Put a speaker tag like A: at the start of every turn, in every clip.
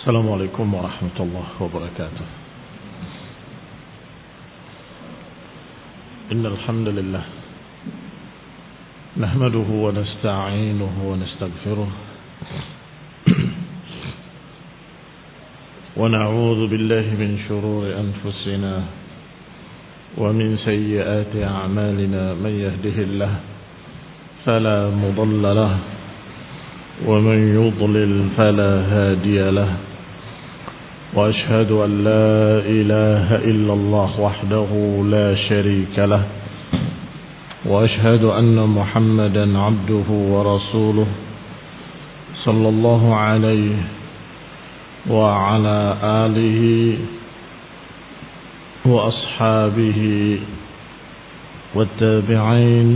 A: السلام عليكم ورحمة الله وبركاته. إن الحمد لله نحمده ونستعينه ونستغفره ونعوذ بالله من شرور أنفسنا ومن سيئات أعمالنا. من يهده الله فلا مضل له ومن يضلل فلا هادي له، وأشهد أن لا إله إلا الله وحده لا شريك له، وأشهد أن محمدا عبده ورسوله صلى الله عليه وعلى آله وأصحابه والتابعين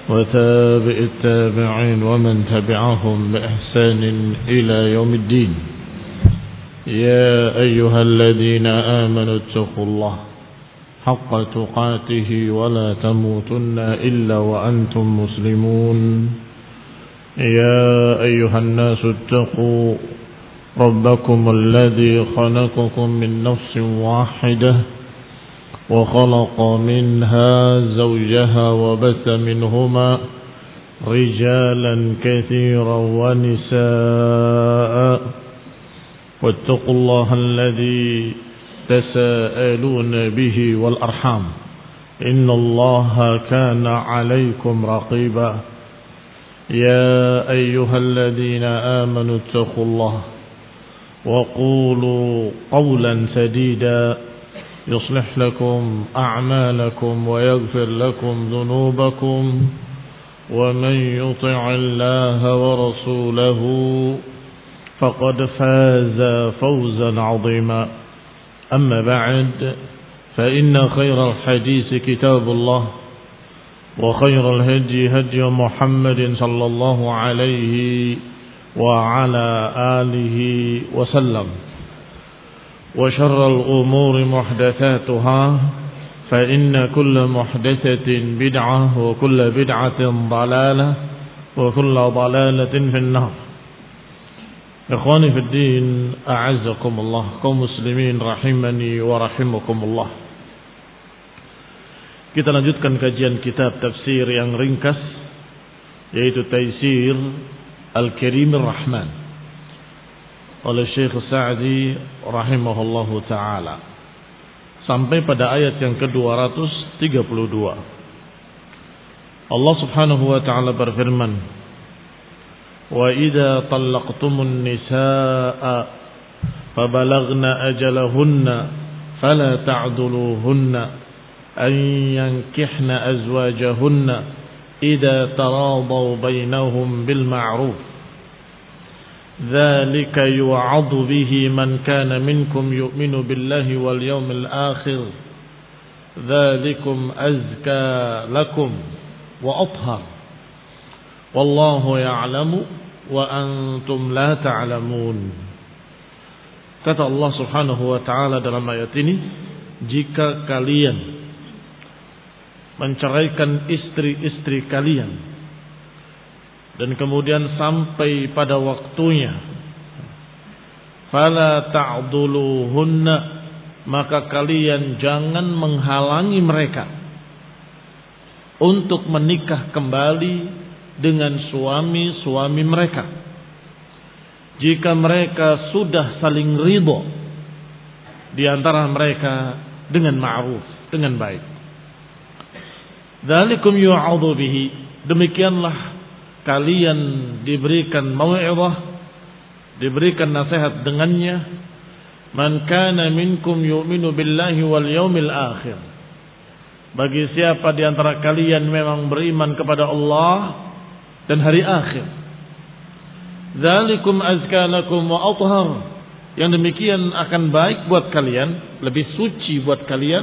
A: وتابع التابعين ومن تبعهم بإحسان إلى يوم الدين. يا أيها الذين آمنوا اتقوا الله حق تقاته ولا تموتن إلا وأنتم مسلمون. يا أيها الناس اتقوا ربكم الذي خلقكم من نفس واحدة وخلق منها زوجها وبث منهما رجالا كثيرا ونساء، واتقوا الله الذي تساءلون به والأرحام إن الله كان عليكم رقيبا. يا أيها الذين آمنوا اتقوا الله وقولوا قولا سديدا يصلح لكم أعمالكم ويغفر لكم ذنوبكم، ومن يطع الله ورسوله فقد فاز فوزا عظيما. أما بعد، فإن خير الحديث كتاب الله، وخير الهدي هدي محمد صلى الله عليه وعلى آله وسلم، وشر الأمور محدثاتها، فإن كل محدثة بدعة وكل بدعة ضلالة وكل ضلالة في النار. Ikhwani fi din, a'azzakumullah, kaum muslimin rahimani wa rahimakumullah. Kita lanjutkan kajian kitab tafsir yang ringkas, yaitu Taisir Al-Karimir Rahman oleh Syekh Sa'di rahimahullahu ta'ala, sampai pada ayat yang ke-232. Allah subhanahu wa ta'ala berfirman, وَإِذَا طَلَّقْتُمُ النِّسَاءَ فَبَلَغْنَ أَجَلَهُنَّ فَلَا تَعْضُلُوهُنَّ أَنْ يَنْكِحْنَ أَزْوَاجَهُنَّ إِذَا تَرَاضَوْا بَيْنَهُمْ بِالْمَعْرُوفِ ذَلِكَ يُوعَظُ بِهِ مَنْ كَانَ مِنْكُمْ يُؤْمِنُ بِاللَّهِ وَالْيَوْمِ الْآخِرِ ذَلِكُمْ أَزْكَى لَكُمْ وَأَطْهَرُ Wallahu ya'lamu wa antum la ta'lamun. Kata Allah subhanahu wa ta'ala dalam ayat ini, jika kalian menceraikan istri-istri kalian dan kemudian sampai pada waktunya, fala ta'dhuluhunna, maka kalian jangan menghalangi mereka untuk menikah kembali dengan suami-suami mereka jika mereka sudah saling ridho di antara mereka dengan ma'ruf, dengan baik. Dzalikum yu'adhu bihi, demikianlah kalian diberikan mau'izah, diberikan nasihat dengannya. Man kana minkum yu'minu billahi wal yawmil akhir, bagi siapa di antara kalian memang beriman kepada Allah dan hari akhir. Dzalikum azka lakum wa athhar, yang demikian akan baik buat kalian, lebih suci buat kalian,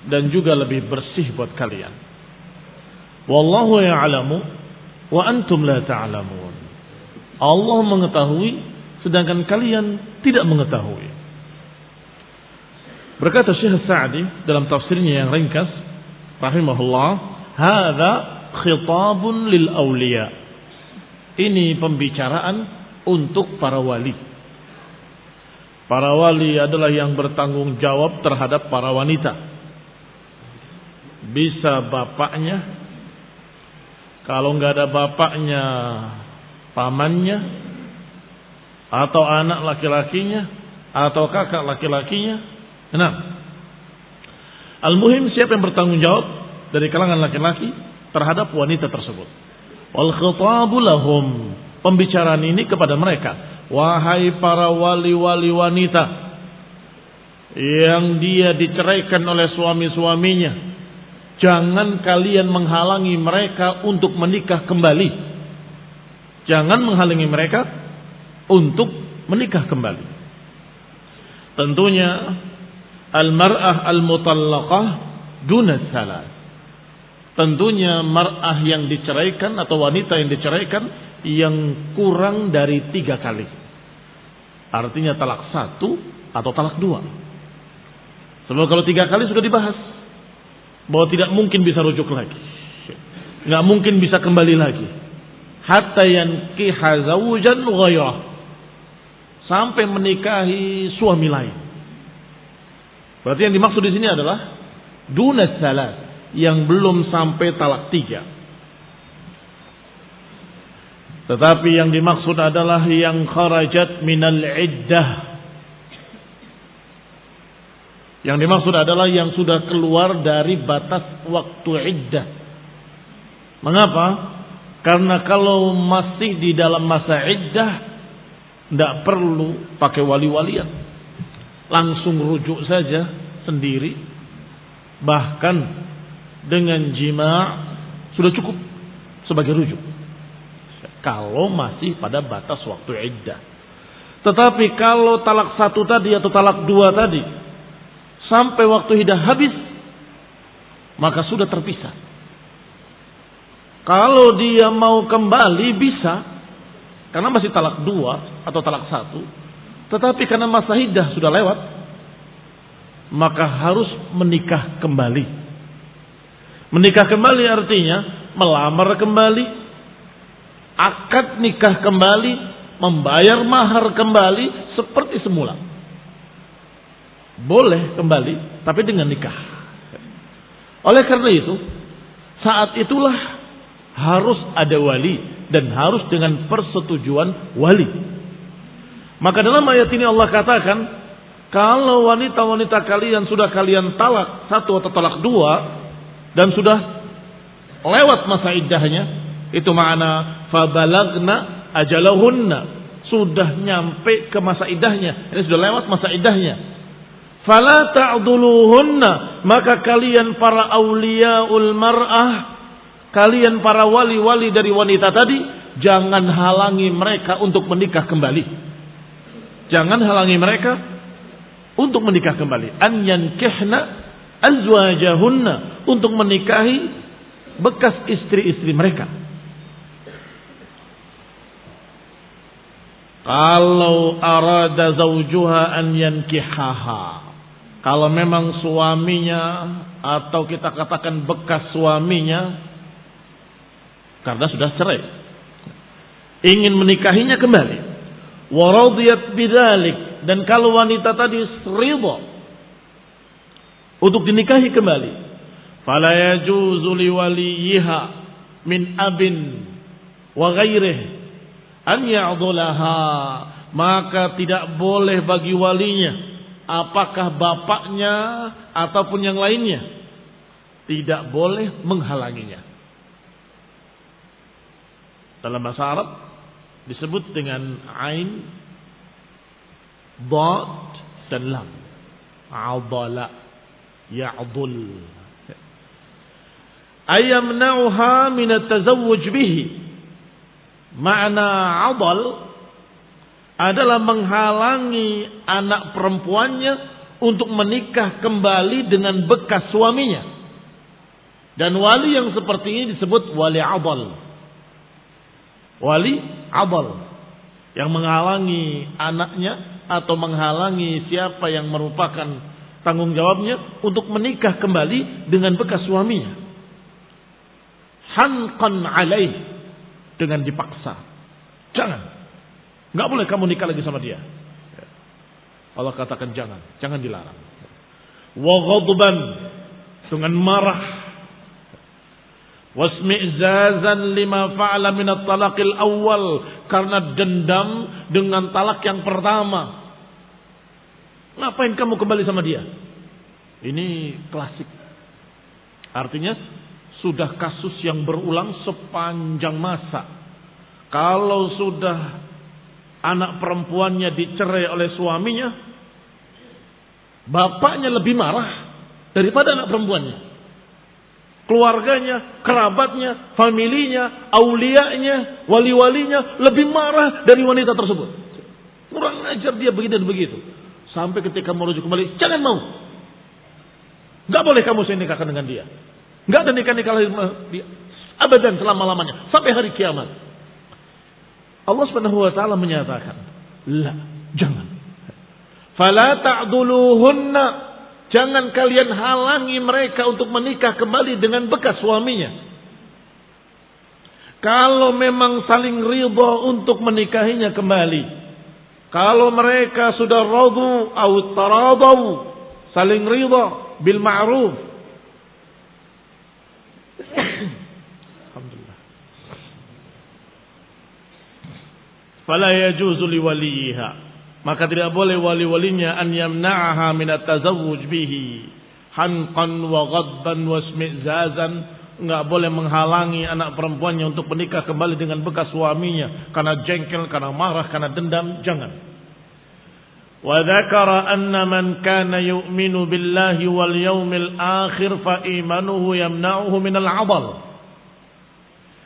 A: dan juga lebih bersih buat kalian. Wallahu ya'lamu wa antum la ta'lamun. Allah mengetahui sedangkan kalian tidak mengetahui. Berkata Syekh Sa'di dalam tafsirnya yang ringkas rahimahullah, hadza khitabun lil awliya. Ini pembicaraan untuk para wali. Para wali adalah yang bertanggung jawab terhadap para wanita. Bisa bapaknya, kalau nggak ada bapaknya, pamannya, atau anak laki-lakinya, atau kakak laki-lakinya. Nah, al-muhim siapa yang bertanggung jawab dari kalangan laki-laki terhadap wanita tersebut. Wal khitabu lahum, pembicaraan ini kepada mereka. Wahai para wali-wali wanita yang dia diceraikan oleh suami-suaminya, jangan kalian menghalangi mereka untuk menikah kembali. Jangan menghalangi mereka untuk menikah kembali. Tentunya al-mar'ah al-mutallaqah duna salat. Tentunya mar'ah yang diceraikan atau wanita yang diceraikan yang kurang dari 3 kali. Artinya talak 1 atau talak 2. Sebab kalau 3 kali sudah dibahas bahwa tidak mungkin bisa rujuk lagi, nggak mungkin bisa kembali lagi. Hatta yankiha zawjan ghairah, sampai menikahi suami lain. Berarti yang dimaksud di sini adalah duna salat, yang belum sampai talak 3. Tetapi yang dimaksud adalah yang kharajat minal iddah. Yang dimaksud adalah yang sudah keluar dari batas waktu iddah. Mengapa? Karena kalau masih di dalam masa iddah, tidak perlu pakai wali-walian. Langsung rujuk saja sendiri. Bahkan dengan jima' sudah cukup sebagai rujuk. Kalau masih pada batas waktu iddah. Tetapi kalau talak 1 tadi atau talak 2 tadi sampai waktu iddah habis, maka sudah terpisah. Kalau dia mau kembali bisa, karena masih talak 2 atau talak 1. Tetapi karena masa iddah sudah lewat, maka harus menikah kembali. Menikah kembali artinya melamar kembali, akad nikah kembali, membayar mahar kembali seperti semula. Boleh kembali, tapi dengan nikah. Oleh karena itu, saat itulah harus ada wali dan harus dengan persetujuan wali. Maka dalam ayat ini Allah katakan, kalau wanita-wanita kalian sudah kalian talak 1 atau talak 2 dan sudah lewat masa iddahnya, itu makna fabalagna ajalahunna, sudah nyampe ke masa iddahnya, ini sudah lewat masa iddahnya. Fala ta'dhuluhunna, maka kalian para auliyaul mar'ah, kalian para wali-wali dari wanita tadi, jangan halangi mereka untuk menikah kembali. Jangan halangi mereka untuk menikah kembali. An yankihna azwajahunna, untuk menikahi bekas istri-istri mereka. Kalau arada zawjuha an yankihaha, kalau memang suaminya atau kita katakan bekas suaminya karena sudah cerai ingin menikahinya kembali, wa radiyat bidzalik, dan kalau wanita tadi ridha untuk dinikahi kembali, fala yajuzu liwaliha min abin wa ghairihi an ya'dhulaha, maka tidak boleh bagi walinya, apakah bapaknya ataupun yang lainnya, tidak boleh menghalanginya. Dalam bahasa Arab disebut dengan ain, dad dan lam. Adala, ya'dul. Ayamna'uha min at-tazawwuj bihi. Makna adal adalah menghalangi anak perempuannya untuk menikah kembali dengan bekas suaminya. Dan wali yang seperti ini disebut wali adal. Wali adal yang menghalangi anaknya atau menghalangi siapa yang merupakan tanggung jawabnya untuk menikah kembali dengan bekas suaminya. Hanqan alaih, dengan dipaksa. Jangan. Enggak boleh kamu nikah lagi sama dia. Allah katakan jangan dilarang. Wa ghadban, dengan marah. Wasmi'zazan lima fa'ala min at-talaqil awal, karena dendam dengan talak yang pertama. Ngapain kamu kembali sama dia? Ini klasik. Artinya sudah kasus yang berulang sepanjang masa. Kalau sudah anak perempuannya dicerai oleh suaminya, bapaknya lebih marah daripada anak perempuannya. Keluarganya, kerabatnya, familinya, aulianya, wali-walinya lebih marah dari wanita tersebut. Kurang ajar dia begini dan begitu. Sampai ketika merujuk kembali, jangan mau. Gak boleh kamu saya nikahkan dengan dia. Gak ada nikah-nikah dia. Abadan selama-lamanya. Sampai hari kiamat. Allah Subhanahu wa ta'ala menyatakan, la, jangan. Fala ta'duluhunna, jangan kalian halangi mereka untuk menikah kembali dengan bekas suaminya. Kalau memang saling ridha untuk menikahinya kembali. Kalau mereka sudah radu atau taradau, saling ridha bil ma'ruf. Alhamdulillah. Fala yajuzu liwaliha, maka tidak boleh wali-walinya an yamna'aha min at-tazawwuj bihi hanqan wa ghadban wa ismi'zazan, enggak boleh menghalangi anak perempuannya untuk menikah kembali dengan bekas suaminya karena jengkel, karena marah, karena dendam, jangan. Wa dzakara anna man kana yu'minu billahi wal yawmil akhir fa imanuhu yamna'uhu minal 'adal.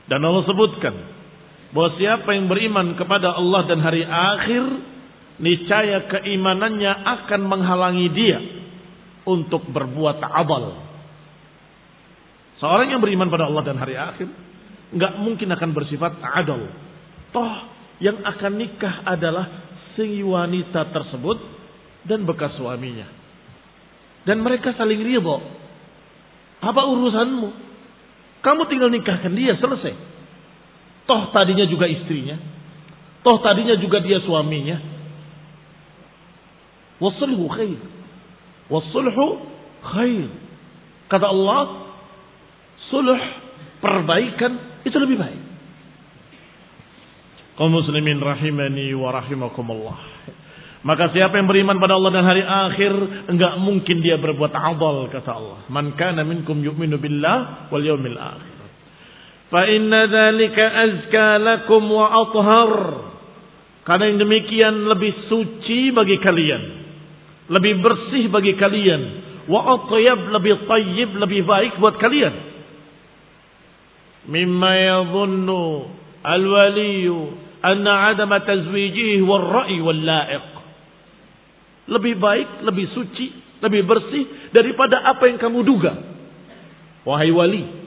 A: Dan Allah sebutkan bahwa siapa yang beriman kepada Allah dan hari akhir, niscaya keimanannya akan menghalangi dia untuk berbuat adal. Seorang yang beriman pada Allah dan hari akhir enggak mungkin akan bersifat adal. Toh yang akan nikah adalah si wanita tersebut dan bekas suaminya. Dan mereka saling ridha. Apa urusanmu? Kamu tinggal nikahkan dia, selesai. Toh tadinya juga istrinya. Toh tadinya juga dia suaminya. Wasulhu khair. Wasulhu khair. Kata Allah, sulh, perbaikan itu lebih baik. Kaum muslimin rahimani wa rahimakumullah. Maka siapa yang beriman pada Allah dan hari akhir, enggak mungkin dia berbuat adal, kata Allah. Man kana minkum yu'minu billah wal yawmil akhir. Fa inna dzalika azka lakum wa athhar. Karena yang demikian lebih suci bagi kalian, lebih bersih bagi kalian, wa atyab, lebih tayyib, lebih baik buat kalian. Mimma yadhunnu al-waliyu anna 'adama tazwijihi war-ra'i wal-la'iq. Lebih baik, lebih suci, lebih bersih daripada apa yang kamu duga, wahai wali.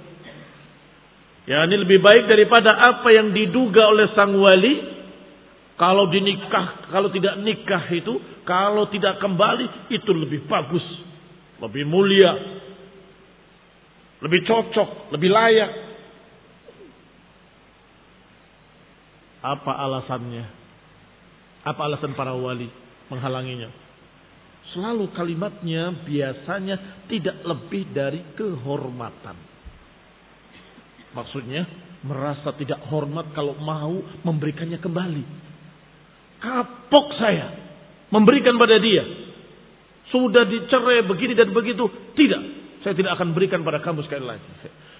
A: Ya, ini lebih baik daripada apa yang diduga oleh sang wali. Kalau dinikah, kalau tidak nikah itu, kalau tidak kembali, itu lebih bagus, lebih mulia, lebih cocok, lebih layak. Apa alasannya? Apa alasan para wali menghalanginya? Selalu kalimatnya biasanya tidak lebih dari kehormatan. Maksudnya merasa tidak hormat kalau mau memberikannya kembali. Kapok saya memberikan pada dia. Sudah dicerai begini dan begitu. Tidak, saya tidak akan berikan pada kamu sekali lagi.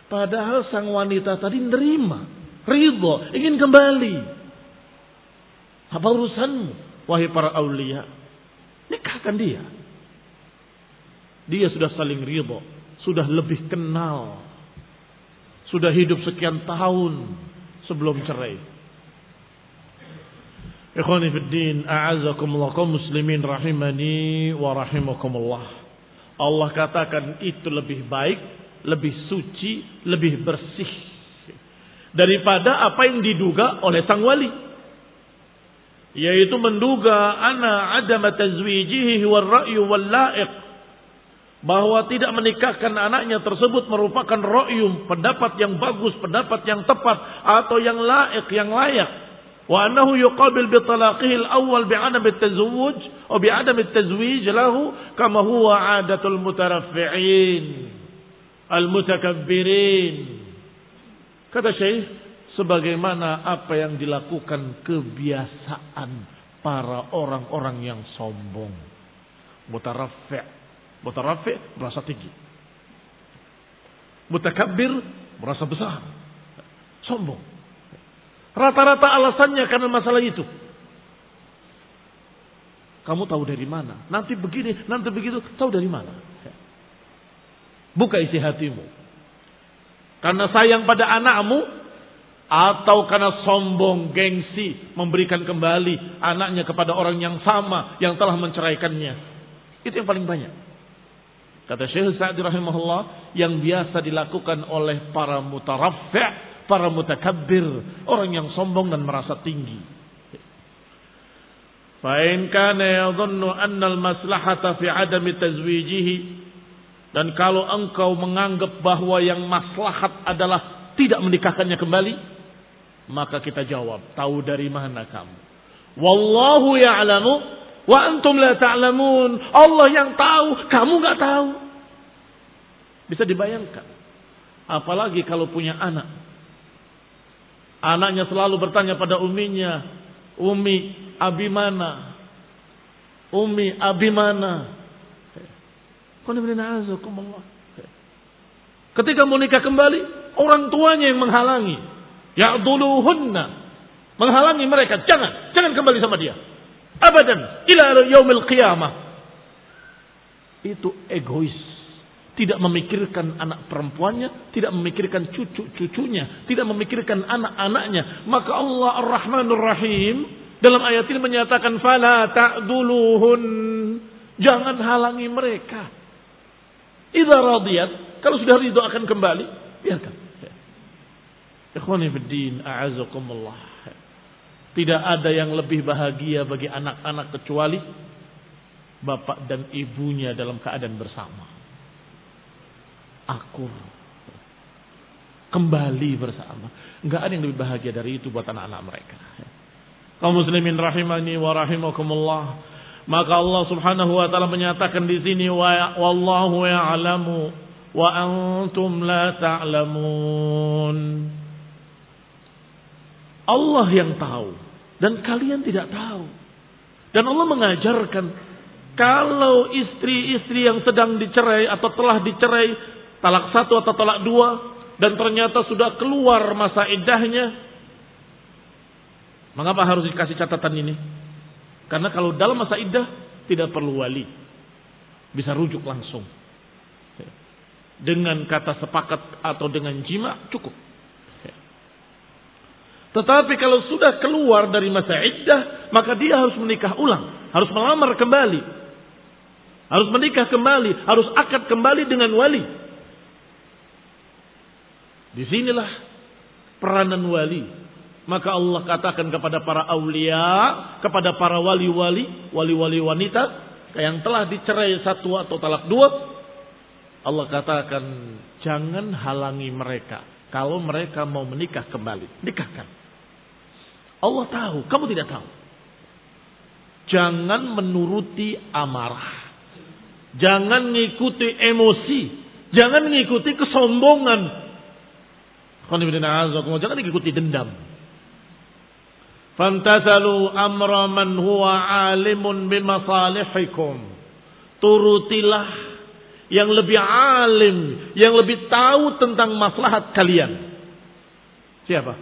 A: Padahal sang wanita tadi nerima, ridho, ingin kembali. Apa urusanmu, wahai para aulia? Nikahkan dia. Dia sudah saling ridho, sudah lebih kenal, sudah hidup sekian tahun sebelum cerai. Ikhwani fid din, a'azzakumullah, kaum muslimin rahimani wa rahimakumullah. Allah katakan itu lebih baik, lebih suci, lebih bersih daripada apa yang diduga oleh sang wali, yaitu menduga ana adama tazwijihi war-ra'yu wal-la'iq, bahwa tidak menikahkan anaknya tersebut merupakan ra'yu, pendapat yang bagus, pendapat yang tepat, atau yang la'iq, yang layak. Wa annahu yuqabil bi talaqihi al-awwal bi'adam at-tazawwuj atau bi'adam at-tazwij lahu kama huwa 'adatul mutaraffi'in al-mutakabbirin. Kata Syekh, sebagaimana apa yang dilakukan kebiasaan para orang-orang yang sombong. Mutaraffi' merasa tinggi. Mutakabbir merasa besar. Sombong. Rata-rata alasannya karena masalah itu. Kamu tahu dari mana? Nanti begini, nanti begitu. Tahu dari mana? Buka isi hatimu. Karena sayang pada anakmu, atau karena sombong, gengsi, memberikan kembali anaknya kepada orang yang sama, yang telah menceraikannya. Itu yang paling banyak. Kata Syekh Sa'di rahimahullah, yang biasa dilakukan oleh para mutaraffi', para mutakabbir, orang yang sombong dan merasa tinggi. Fa in kana yadhunnu anna al-maslahata fi 'adami tazwijihi, dan kalau engkau menganggap bahwa yang maslahat adalah tidak menikahkannya kembali, maka kita jawab, tahu dari mana kamu? Wallahu ya'lamu wa antum la ta'lamun. Allah yang tahu, kamu enggak tahu. Bisa dibayangkan. Apalagi kalau punya anak. Anaknya selalu bertanya pada uminya, Umi, Abi mana? Umi, Abi mana? Ketika mau nikah kembali, orang tuanya yang menghalangi. Ya'duluhunna, menghalangi mereka. Jangan kembali sama dia. Abadan, ila yaumil qiyamah. Itu egois. Tidak memikirkan anak perempuannya, tidak memikirkan cucu-cucunya, tidak memikirkan anak-anaknya. Maka Allah Ar-Rahmanur Rahim dalam ayat ini menyatakan fala ta'duluhun, jangan halangi mereka. Idza radiyat, kalau sudah ridho akan kembali, biarkan. Ikhwani fid din, a'azakumullah. Tidak ada yang lebih bahagia bagi anak-anak kecuali bapak dan ibunya dalam keadaan bersama. Akur, kembali bersama. Enggak ada yang lebih bahagia dari itu buat anak-anak mereka. Kaum muslimin rahimani wa rahimakumullah. Maka Allah Subhanahu wa taala menyatakan di sini, wallahu ya'lamu wa antum la ta'lamun. Allah yang tahu dan kalian tidak tahu. Dan Allah mengajarkan kalau istri-istri yang sedang dicerai atau telah dicerai, talak 1 atau talak 2, dan ternyata sudah keluar masa iddahnya, mengapa harus dikasih catatan ini? Karena kalau dalam masa iddah tidak perlu wali, bisa rujuk langsung dengan kata sepakat atau dengan jima cukup. Tetapi kalau sudah keluar dari masa iddah, maka dia harus menikah ulang, harus melamar kembali, harus menikah kembali, harus akad kembali dengan wali. Disinilah peranan wali. Maka Allah katakan kepada para aulia, kepada para wali-wali wanita yang telah dicerai 1 atau talak 2, Allah katakan jangan halangi mereka. Kalau mereka mau menikah kembali, nikahkan. Allah tahu, kamu tidak tahu. Jangan menuruti amarah. Jangan mengikuti emosi. Jangan mengikuti kesombongan. Jangan ikuti dendam. Fantasalu amra man huwa alimun bimasalihikum. Turutilah yang lebih alim, yang lebih tahu tentang maslahat kalian. Siapa?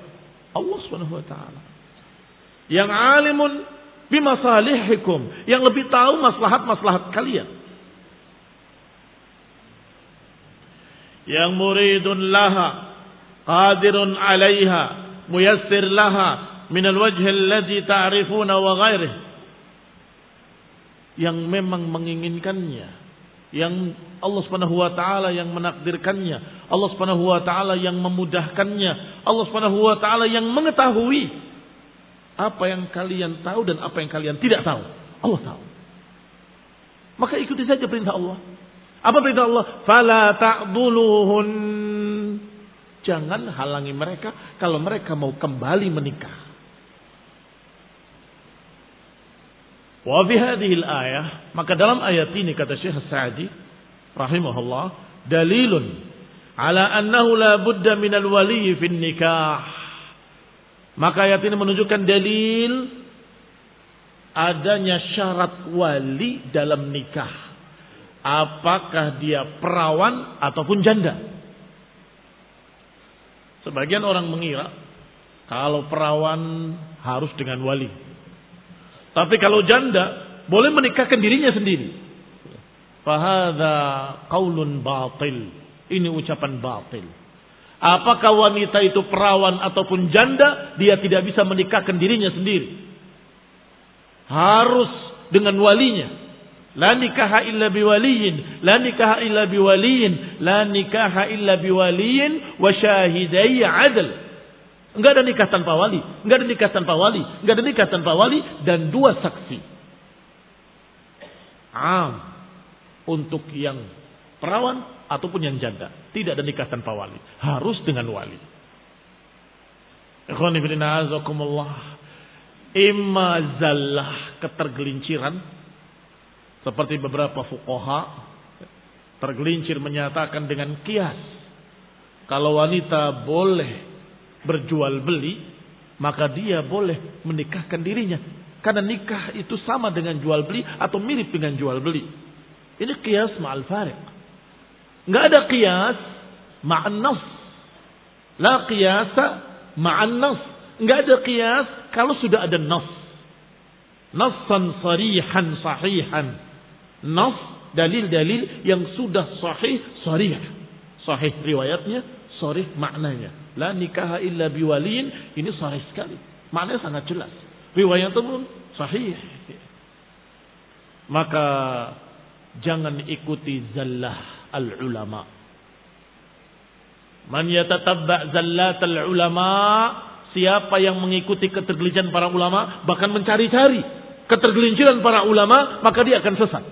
A: Allah Subhanahu wa taala. Yang alimun bimasalihikum, yang lebih tahu maslahat-maslahat kalian. Yang muridun laha qadirun 'alaiha muyassir laha min al-wajh alladhi ta'rifuna wa ghairihi. Yang memang menginginkannya, yang Allah Subhanahu wa taala yang menakdirkannya, Allah Subhanahu wa taala yang memudahkannya, Allah Subhanahu wa taala yang mengetahui apa yang kalian tahu dan apa yang kalian tidak tahu. Allah tahu. Maka ikuti saja perintah Allah. Apa perintah Allah? Fala ta'dhuluhun. Jangan halangi mereka kalau mereka mau kembali menikah. Wa fi hadhihi al-ayah, maka dalam ayat ini kata Syekh Sa'di rahimahullah, dalilun ala annahu la budda min al-wali fi nikah. Maka ayat ini menunjukkan dalil adanya syarat wali dalam nikah. Apakah dia perawan ataupun janda. Sebagian orang mengira kalau perawan harus dengan wali. Tapi kalau janda boleh menikahkan dirinya sendiri. Fahadha qaulun batil. Ini ucapan batil. Apakah wanita itu perawan ataupun janda, dia tidak bisa menikahkan dirinya sendiri. Harus dengan walinya. La nikaha illa biwaliyin, la nikaha illa biwaliyin, la nikaha illa biwaliyin wa syahidai adl. Enggak ada nikah tanpa wali, enggak ada nikah tanpa wali, enggak ada nikah tanpa wali dan dua saksi. Untuk yang perawan ataupun yang janda, tidak ada nikah tanpa wali, harus dengan wali. Ikhwani fillah azakumullah. Imma zallah, ketergelinciran, seperti beberapa fuqaha tergelincir menyatakan dengan kias, kalau wanita boleh berjual beli, maka dia boleh menikahkan dirinya, karena nikah itu sama dengan jual beli atau mirip dengan jual beli. Ini kias ma'al fariq. Enggak ada kias ma'an nas. La qiyasa ma'an nas. Enggak ada kias kalau sudah ada nas. Nassan sarihan sahihan. Nas, dalil-dalil yang sudah sahih sarih. Sahih riwayatnya, sarih maknanya. La nikaha illa biwaliin, ini sahih sekali. Maknanya sangat jelas. Riwayatnya pun sahih. Maka jangan ikuti zallah al-ulama. Man yatatabba zallat al-ulama, siapa yang mengikuti ketergelinciran para ulama, bahkan mencari-cari ketergelinciran para ulama, maka dia akan sesat.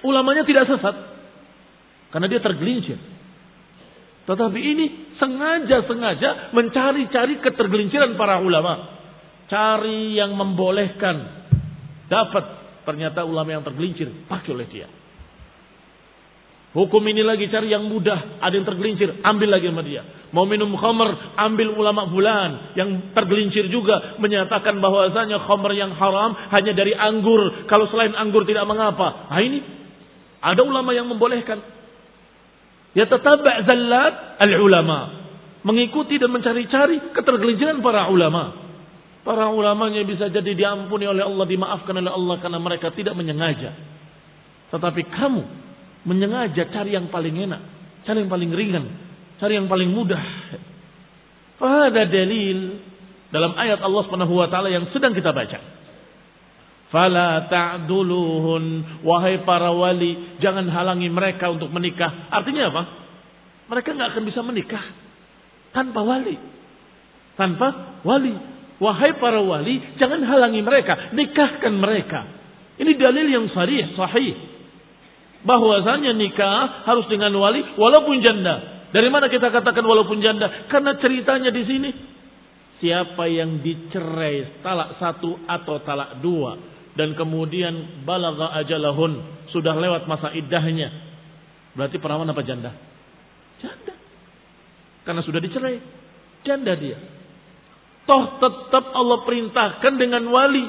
A: Ulamanya tidak sesat karena dia tergelincir. Tetapi ini sengaja mencari-cari ketergelinciran para ulama. Cari yang membolehkan. Dapat ternyata ulama yang tergelincir, pakai oleh dia. Hukum ini lagi cari yang mudah, ada yang tergelincir, ambil lagi sama dia. Mau minum khamr, ambil ulama fulan yang tergelincir juga menyatakan bahwasanya khamr yang haram hanya dari anggur, kalau selain anggur tidak mengapa. Nah ini ada ulama yang membolehkan. Ya tatabba' zallat al-ulama, mengikuti dan mencari-cari ketergelinciran para ulama. Para ulamanya bisa jadi diampuni oleh Allah, dimaafkan oleh Allah karena mereka tidak menyengaja. Tetapi kamu menyengaja cari yang paling enak, cari yang paling ringan, cari yang paling mudah. Ada dalil dalam ayat Allah Subhanahu wa taala yang sedang kita baca. Fala ta'duluhun, wahai para wali, jangan halangi mereka untuk menikah. Artinya apa? Mereka enggak akan bisa menikah tanpa wali. Tanpa wali. Wahai para wali, jangan halangi mereka, nikahkan mereka. Ini dalil yang sahih. Bahwasanya nikah harus dengan wali walaupun janda. Dari mana kita katakan walaupun janda? Karena ceritanya di sini, siapa yang dicerai talak 1 atau talak 2 dan kemudian balagha ajalahun, sudah lewat masa iddahnya, berarti perawan apa janda? Janda. Karena sudah dicerai, janda dia. Toh tetap Allah perintahkan dengan wali.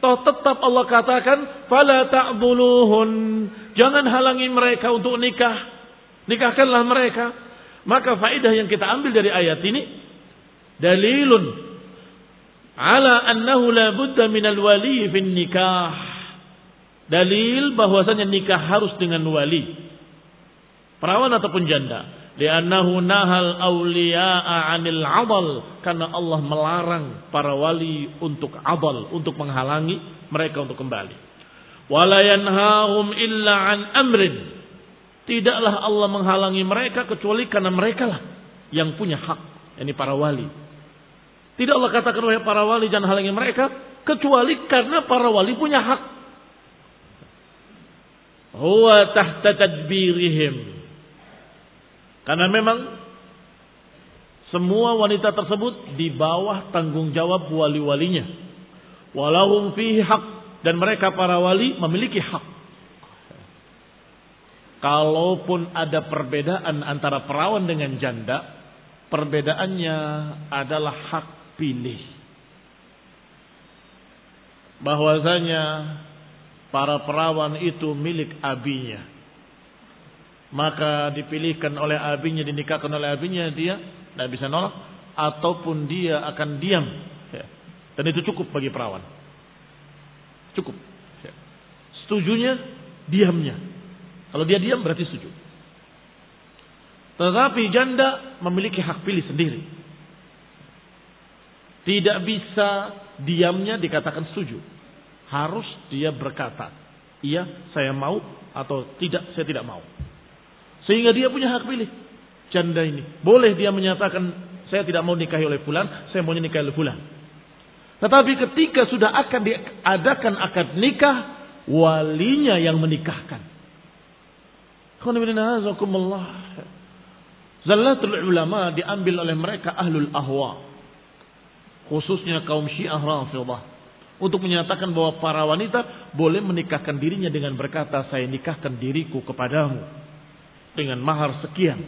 A: Toh tetap Allah katakan, fala ta'dhuluhun, jangan halangi mereka untuk nikah. Nikahkanlah mereka. Maka faedah yang kita ambil dari ayat ini, dalilun ala annahu la budda minal wali fin nikah. Dalil bahwasanya nikah harus dengan wali. Perawan ataupun janda. Li'annahu nahal awliya'a 'anil 'adal, karena Allah melarang para wali untuk 'adal, untuk menghalangi mereka untuk kembali. Wala yanhahum illa 'an amrin, tidaklah Allah menghalangi mereka kecuali karena mereka lah yang punya hak, yakni para wali. Tidak Allah katakan wahai para wali jangan halangi mereka kecuali karena para wali punya hak. Huwa tahta tadbirihim, karena memang semua wanita tersebut di bawah tanggung jawab wali-walinya. walahum fihi haq, dan mereka para wali memiliki hak. Kalaupun ada perbedaan antara perawan dengan janda, perbedaannya adalah hak pilih. Bahwasanya para perawan itu milik abinya, maka dipilihkan oleh abinya, dinikahkan oleh abinya, dia tidak bisa nolak, ataupun dia akan diam, dan itu cukup bagi perawan. Cukup. Setujunya diamnya. Kalau dia diam berarti setuju. Tetapi janda memiliki hak pilih sendiri. Tidak bisa diamnya dikatakan setuju. Harus dia berkata, iya saya mau, atau tidak saya tidak mau. Sehingga dia punya hak pilih. Janda ini boleh dia menyatakan saya tidak mau nikahi oleh fulan, saya mau nikahi oleh fulan. Tetapi ketika sudah akan diadakan akad nikah, walinya yang menikahkan. Zallatul ulama diambil oleh mereka ahlul ahwa, khususnya kaum Syiah Rafidhah, untuk menyatakan bahwa para wanita boleh menikahkan dirinya dengan berkata, saya nikahkan diriku kepadamu dengan mahar sekian,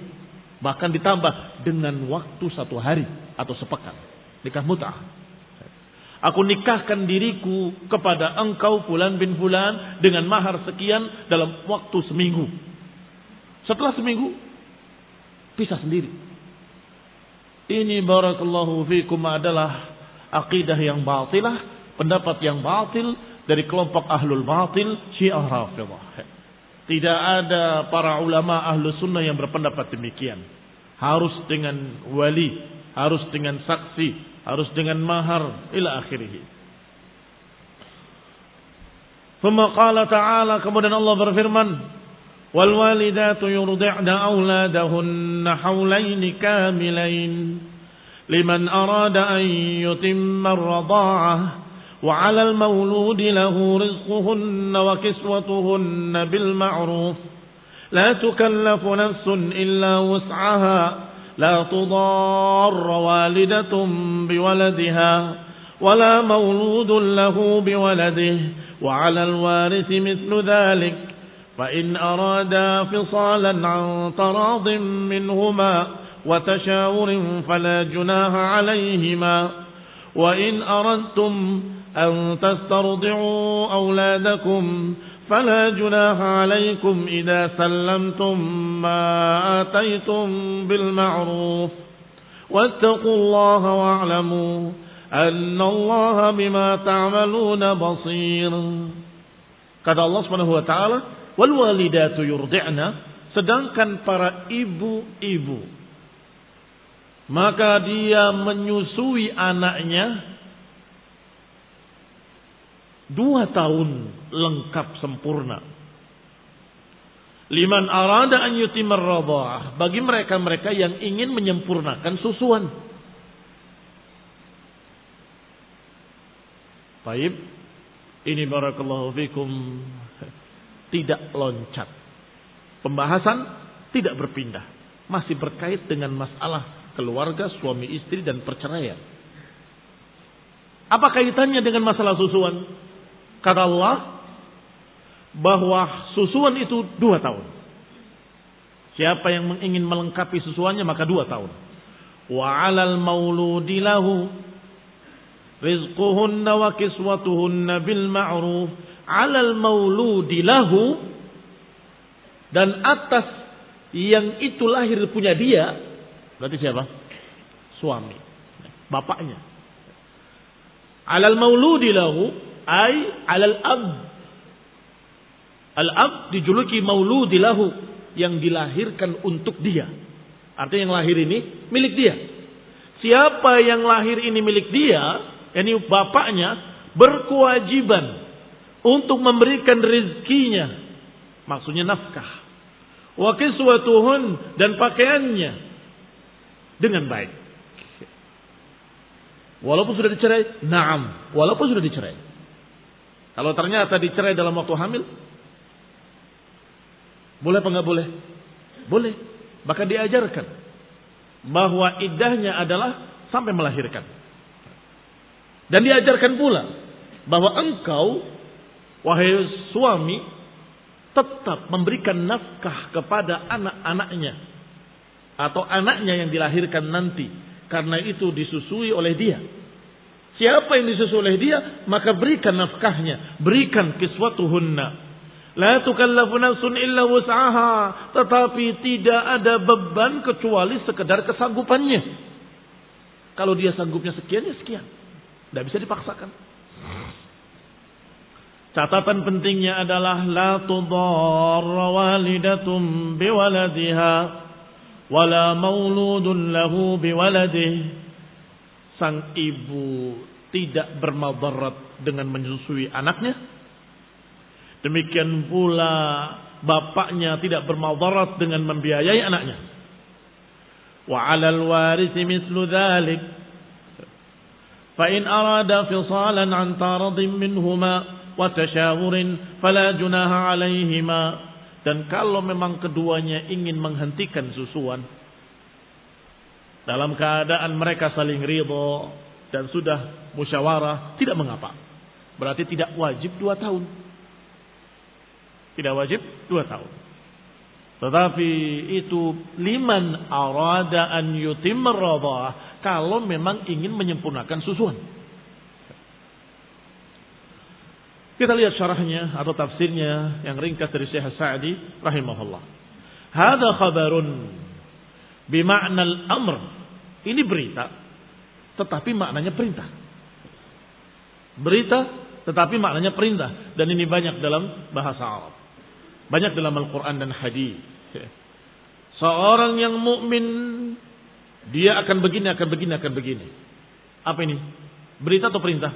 A: bahkan ditambah dengan waktu 1 hari atau sepekan, nikah mut'ah. Aku nikahkan diriku kepada engkau fulan bin fulan dengan mahar sekian dalam waktu seminggu. Setelah seminggu pisah sendiri. Ini barakallahu fikum adalah akidah yang batilah, pendapat yang batil dari kelompok ahlul batil Syiah Rafidhah. Tidak ada para ulama ahlu sunnah yang berpendapat demikian. Harus dengan wali, harus dengan saksi, harus dengan mahar ila akhirih. Thumma qala ta'ala, kemudian Allah berfirman, wal walidatu yurdi'na auladahunna haulaini kamilain liman arada an yutimma ar-radha'ah wa 'alal mauludi lahu rizquhunna wa kiswatuhunna bil ma'ruf la tukallafu nafsun illa wus'aha la tudarra walidatun biwaladiha wala mauludun lahu biwaladihi wa 'alal warithi mithlu dhalik فإن أرادا فصالا عن تراض منهما وتشاور فلا جناح عليهما وإن أردتم أن تسترضعوا أولادكم فلا جناح عليكم إذا سلمتم ما آتيتم بالمعروف واتقوا الله واعلموا أن الله بما تعملون بصير. Kata Allah Subhanahu wa taala, wal walidatu yurdi'na, sedangkan para ibu-ibu maka dia menyusui anaknya 2 tahun lengkap sempurna. Liman arada an yutimar radha'ah, bagi mereka-mereka yang ingin menyempurnakan susuan. Baik, ini barakallahu fikum tidak loncat. Pembahasan tidak berpindah. Masih berkait dengan masalah keluarga, suami istri dan perceraian. Apa kaitannya dengan masalah susuan? Kata Allah bahwa susuan itu 2 tahun. Siapa yang ingin melengkapi susuannya maka 2 tahun. Wa 'alal mauludi lahu rizquhunna wa kiswatuhunna bil ma'ruf. 'Alal mauludi lahu, dan atas yang itu lahir punya dia, berarti siapa? Suami, bapaknya. 'Alal mauludi lahu ay 'alal ab. Al-ab dijuluki mauludi lahu, yang dilahirkan untuk dia. Artinya yang lahir ini milik dia. Siapa yang lahir ini milik dia, yakni bapaknya, berkewajiban untuk memberikan rizkinya, maksudnya nafkah, wa kiswatuhun, dan pakaiannya dengan baik. Walaupun sudah dicerai, na'am, walaupun sudah dicerai. Kalau ternyata dicerai dalam waktu hamil, boleh apa enggak boleh? Boleh. Bahkan diajarkan bahwa iddahnya adalah sampai melahirkan. Dan diajarkan pula bahwa engkau, wahai suami, tetap memberikan nafkah kepada anak-anaknya atau anaknya yang dilahirkan nanti, karena itu disusui oleh dia. Siapa yang disusui oleh dia, maka berikan nafkahnya, berikan kiswatuhunna. La tukallafu nafsun illa wus'aha, tetapi tidak ada beban kecuali sekedar kesanggupannya. Kalau dia sanggupnya sekian, ya sekian. Tidak bisa dipaksakan. Catatan pentingnya adalah la tudarra walidatum biwaladiha wala mauludun lahu biwaladihi. Sang ibu tidak bermadarat dengan menyusui anaknya. Demikian pula bapaknya tidak bermadarat dengan membiayai anaknya. Wa 'alal warisi mislu dzalik. Fa in arada fisalan 'an taradin minhuma wa tashawurin fala junaha 'alaihima. Dan kalau memang keduanya ingin menghentikan susuan dalam keadaan mereka saling ridha dan sudah musyawarah, tidak mengapa. Berarti tidak wajib 2 tahun. Tidak wajib 2 tahun. Tetapi itu liman arada an yutimma radha'ah, kalau memang ingin menyempurnakan susuan. Kita lihat syarahnya atau tafsirnya yang ringkas dari Syekh Sa'di rahimahullah. Hadza khabarun bima'na al-amr. Ini berita tetapi maknanya perintah. Berita tetapi maknanya perintah, dan ini banyak dalam bahasa Arab. Banyak dalam Al-Quran dan hadis. Seorang yang mukmin dia akan begini, akan begini, akan begini. Apa ini? Berita atau perintah?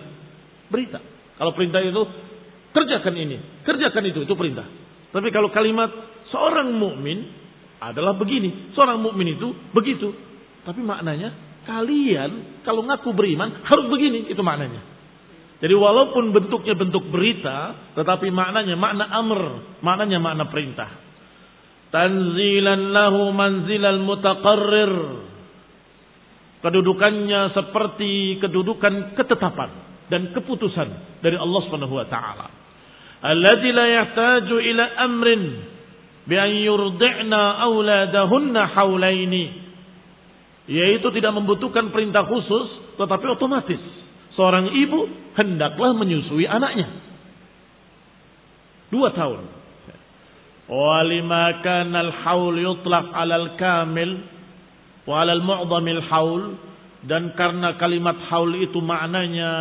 A: Berita. Kalau perintah itu kerjakan ini, kerjakan itu perintah. Tapi kalau kalimat seorang mukmin adalah begini, seorang mukmin itu begitu. Tapi maknanya kalian kalau ngaku beriman harus begini, itu maknanya. Jadi walaupun bentuknya bentuk berita, tetapi maknanya makna amr, maknanya makna perintah. Tanzilan lahu manzilal mutaqarrir. Kedudukannya seperti kedudukan ketetapan dan keputusan dari Allah Subhanahu wa taala. Alladzi la yahtaju ila amrin bi an yurdi'na auladahunna haulaini. Yaitu tidak membutuhkan perintah khusus, tetapi otomatis seorang ibu hendaklah menyusui anaknya 2 tahun. Walima kana al-haul yutlaq 'alal kamil wa 'alal mu'dhamil haul, dan karena kalimat haul itu maknanya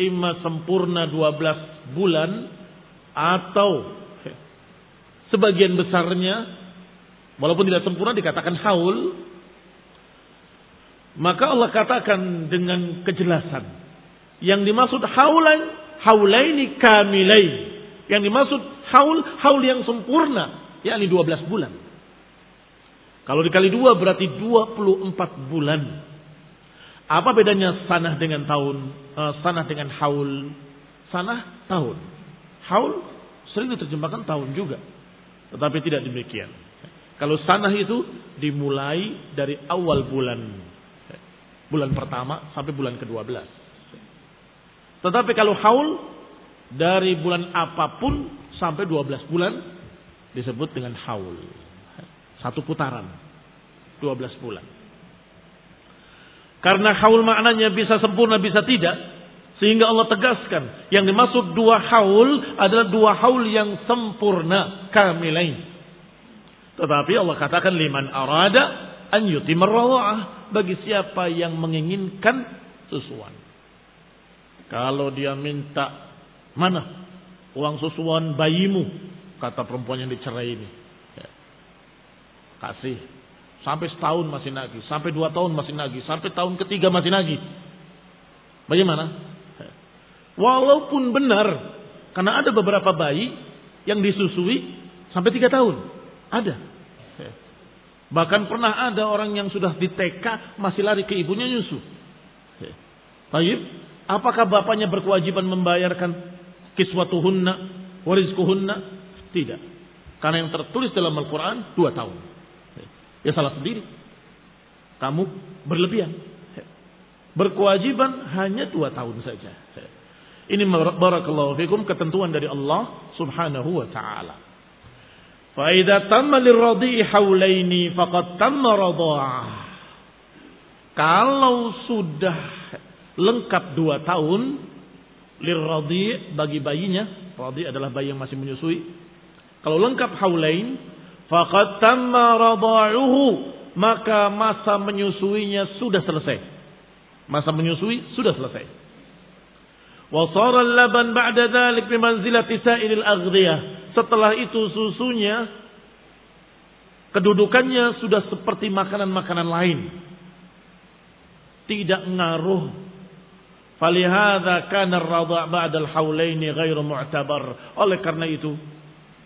A: imma sempurna 12 bulan atau sebagian besarnya, walaupun tidak sempurna dikatakan haul. Maka Allah katakan dengan kejelasan, yang dimaksud haulaini kamilain. Yang dimaksud haul yang sempurna, yakni 12 bulan. Kalau dikali 2 berarti 24 bulan. Apa bedanya sanah dengan tahun? Sanah dengan haul. Sanah tahun. Haul sering diterjemahkan tahun juga, tetapi tidak demikian. Kalau sanah itu dimulai dari awal bulan pertama sampai bulan ke-12. Tetapi kalau haul dari bulan apapun sampai 12 bulan disebut dengan haul. 1 putaran 12 bulan. Karena haul maknanya bisa sempurna bisa tidak, sehingga Allah tegaskan yang dimaksud 2 haul adalah 2 haul yang sempurna, kamilain. Tetapi Allah katakan liman arada an yutimar radha'ah, bagi siapa yang menginginkan susuan. Kalau dia minta, mana uang susuan bayimu, kata perempuan yang dicerai ini, kasih. Sampai setahun masih nagih, sampai 2 tahun masih nagih, sampai tahun ketiga masih nagih. Bagaimana? Walaupun benar, karena ada beberapa bayi yang disusui sampai 3 tahun, ada. Bahkan pernah ada orang yang sudah di TK masih lari ke ibunya nyusu. Baik, apakah bapaknya berkewajiban membayarkan kiswatuhunna, warizkuhunna? Tidak. Karena yang tertulis dalam Al-Quran 2 tahun. Ya salah sendiri. Kamu berlebihan. Berkewajiban hanya 2 tahun saja. Ini barakallahu fikum ketentuan dari Allah Subhanahu wa taala. Fa idza tamma lirradhi haulaini faqad tamma radha'ah. Kalau sudah lengkap 2 tahun lirradhi bagi bayinya, radhi adalah bayi yang masih menyusui. Kalau lengkap haulain faqad tamma radha'uhu, maka masa menyusuinya sudah selesai. Masa menyusui sudah selesai. Wa shara al-laban ba'da dzalik bi manzilati sa'iril aghdiyah. Setelah itu susunya kedudukannya sudah seperti makanan-makanan lain. Tidak ngaruh. Falihadza kana ar-radha' ba'da al-haulaini ghairu mu'tabar. Oleh karena itu,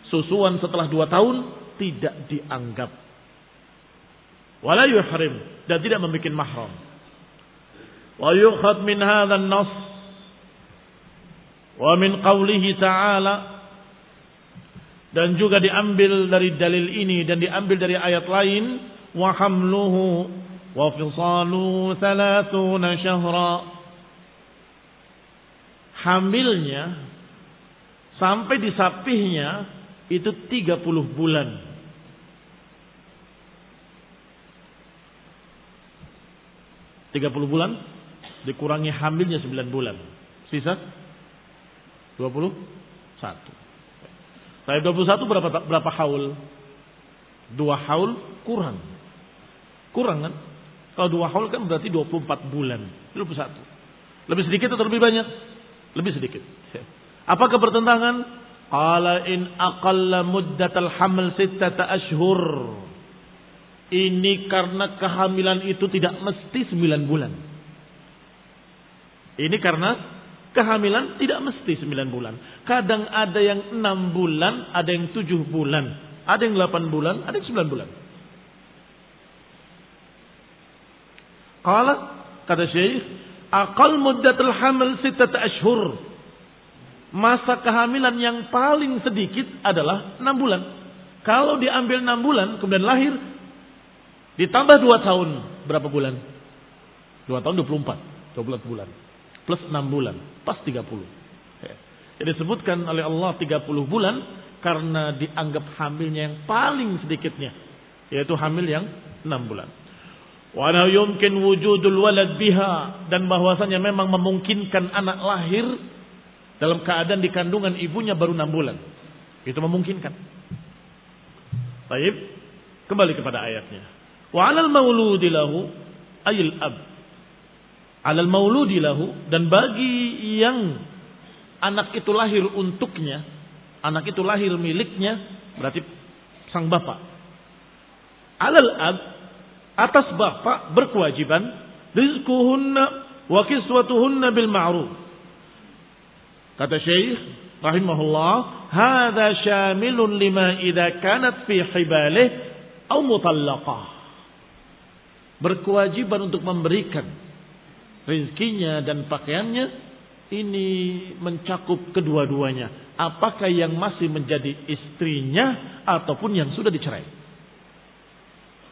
A: susuan setelah 2 tahun tidak dianggap. Wala yuhrim, dan tidak membuat mahram. Wa yukhad min hadzal an-nass wa min qawlihi ta'ala, dan juga diambil dari dalil ini dan diambil dari ayat lain, wa hamluhu wa fisaluhu 30 syahra. Hamilnya sampai disapihnya itu 30 bulan. 30 bulan dikurangi hamilnya 9 bulan. Sisa 21. Saya 21 berapa haul? 2 haul kurang. Kurang kan? Kalau 2 haul kan berarti 24 bulan. 21. Lebih sedikit atau lebih banyak? Lebih sedikit. Apakah bertentangan? Qala in aqalla muddatal haml 6 ashhur. Ini karena kehamilan itu tidak mesti 9 bulan. Ini karena kehamilan tidak mesti 9 bulan. Kadang ada yang 6 bulan, ada yang 7 bulan, ada yang 8 bulan, ada yang 9 bulan. Qala, kata Syekh, aqal muddatul haml 6 ashhur. Masa kehamilan yang paling sedikit adalah 6 bulan. Kalau diambil 6 bulan, kemudian lahir, ditambah 2 tahun, berapa bulan? 2 tahun 24, 12 bulan. Plus 6 bulan, pas 30. Jadi disebutkan oleh Allah 30 bulan karena dianggap hamilnya yang paling sedikitnya, yaitu hamil yang 6 bulan. Wa la yumkin wujudul walad biha, dan bahwasanya memang memungkinkan anak lahir dalam keadaan di kandungan ibunya baru 6 bulan. Itu memungkinkan. Baik, kembali kepada ayatnya. Wa 'alal mauludi lahu ayil ab. 'Alal mauludi lahu, dan bagi yang anak itu lahir untuknya, anak itu lahir miliknya, berarti sang bapak. 'Alal ab, atas bapak berkewajiban rizquhunna wa kiswatuhunna bil ma'ruf. Kata Syekh rahimahullah, hadza syamilun lima idza kanat fi hibalih aw mutallaqah. Berkewajiban untuk memberikan rizkinya dan pakaiannya ini mencakup kedua-duanya. Apakah yang masih menjadi istrinya ataupun yang sudah dicerai.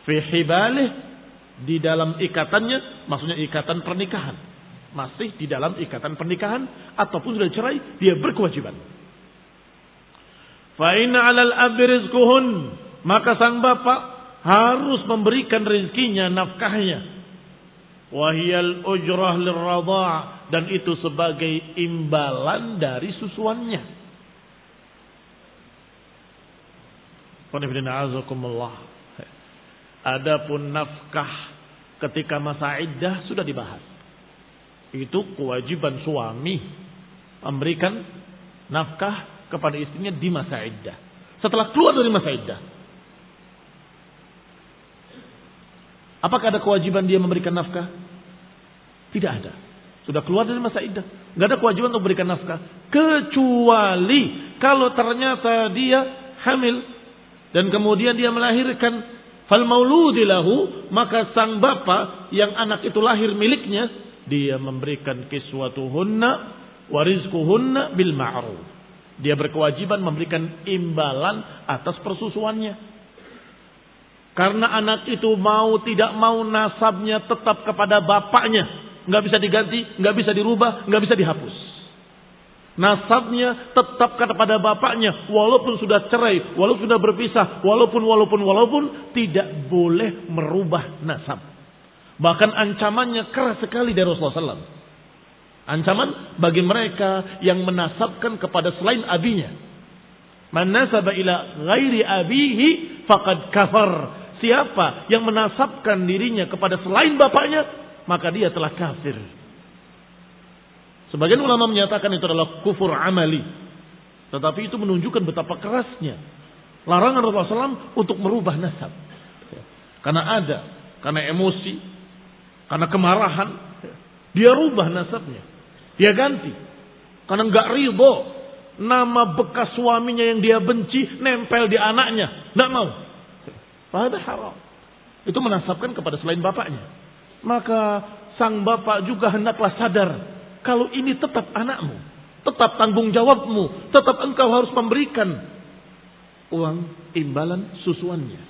A: Fi hibalih, di dalam ikatannya, maksudnya ikatan pernikahan. Masih di dalam ikatan pernikahan ataupun sudah dicerai, dia berkewajiban. Fa inna 'alal abi rizquhun, maka sang bapak harus memberikan rizkinya, nafkahnya. Wahiyal ujrah lirradha', dan itu sebagai imbalan dari susuannya. Adapun nafkah ketika masa iddah sudah dibahas. Itu kewajiban suami memberikan nafkah kepada istrinya di masa iddah. Setelah keluar dari masa iddah, apakah ada kewajiban dia memberikan nafkah? Tidak ada. Sudah keluar dari masa iddah, nggak ada kewajiban untuk memberikan nafkah, kecuali kalau ternyata dia hamil dan kemudian dia melahirkan, fal mauludi lahu, maka sang bapak yang anak itu lahir miliknya, dia memberikan kiswatuhunna wa rizquhunna bil ma'ruf. Dia berkewajiban memberikan imbalan atas persusuannya. Karena anak itu mau tidak mau nasabnya tetap kepada bapaknya. Nggak bisa diganti, nggak bisa dirubah, nggak bisa dihapus. Nasabnya tetap kepada bapaknya walaupun sudah cerai, walaupun sudah berpisah, walaupun tidak boleh merubah nasab. Bahkan ancamannya keras sekali dari Rasulullah SAW. Ancaman bagi mereka yang menasabkan kepada selain abinya. Man nasaba ila ghairi abihi faqad kafar. Siapa yang menasabkan dirinya kepada selain bapaknya, maka dia telah kafir. Sebagian ulama menyatakan itu adalah kufur amali. Tetapi itu menunjukkan betapa kerasnya larangan Rasulullah SAW untuk merubah nasab. Karena emosi, karena kemarahan, dia rubah nasabnya. Dia ganti. Karena enggak ridho nama bekas suaminya yang dia benci nempel di anaknya. Enggak mau. Padahal haram. Itu menasabkan kepada selain bapaknya. Maka sang bapak juga hendaklah sadar. Kalau ini tetap anakmu. Tetap tanggung jawabmu. Tetap engkau harus memberikan uang imbalan susuannya.